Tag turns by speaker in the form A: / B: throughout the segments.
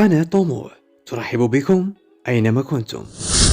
A: قناة طموح ترحب بكم أينما كنتم.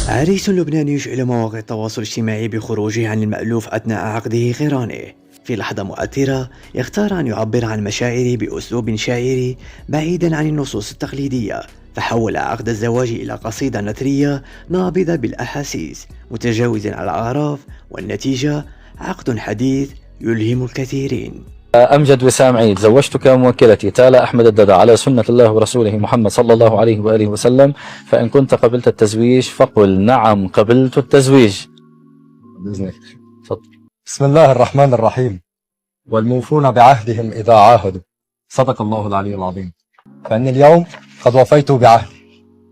A: عريس لبناني يشعل مواقع التواصل الاجتماعي بخروجه عن المألوف أثناء عقده قرانه. في لحظة مؤثرة يختار أن يعبر عن مشاعره بأسلوب شاعري بعيدا عن النصوص التقليدية، فحول عقد الزواج إلى قصيدة نثرية نابضة بالأحاسيس متجاوزا على الأعراف، والنتيجة عقد حديث يلهم الكثيرين.
B: أمجد وسام عيد، زوجتك موكلتي تالا أحمد الددا على سنة الله ورسوله محمد صلى الله عليه وآله وسلم، فإن كنت قبلت التزويج فقل نعم قبلت التزويج. بإذنك.
C: بسم الله الرحمن الرحيم. والموفون بعهدهم إذا عاهدوا، صدق الله العلي العظيم. فإني اليوم قد وفيت بعهدي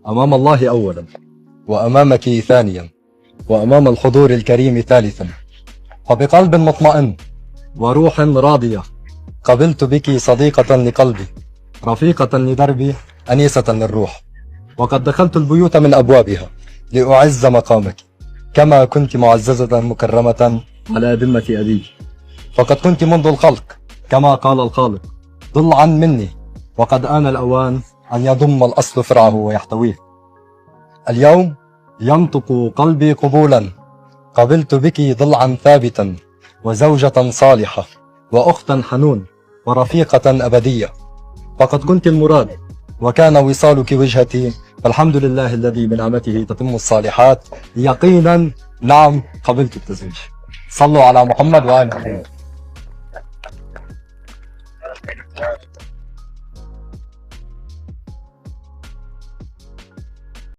C: أمام الله أولا، وأمامك ثانيا، وأمام الحضور الكريم ثالثا، فبقلب مطمئن وروح راضية قبلت بك صديقة لقلبي، رفيقة لدربي، أنيسة للروح. وقد دخلت البيوت من أبوابها لأعز مقامك كما كنت معززة مكرمة على ذمة أبيك، فقد كنت منذ الخلق كما قال الخالق ضلعا مني، وقد آن الأوان أن يضم الأصل فرعه ويحتويه. اليوم ينطق قلبي قبولا، قبلت بك ضلعا ثابتا، وزوجة صالحة، وأختا حنون، ورفيقة أبدية، فقد كنت المراد وكان وصالك وجهتي، فالحمد لله الذي بنعمته تتم الصالحات. يقينا نعم قبلت التزويج. صلوا على محمد وآل محمد.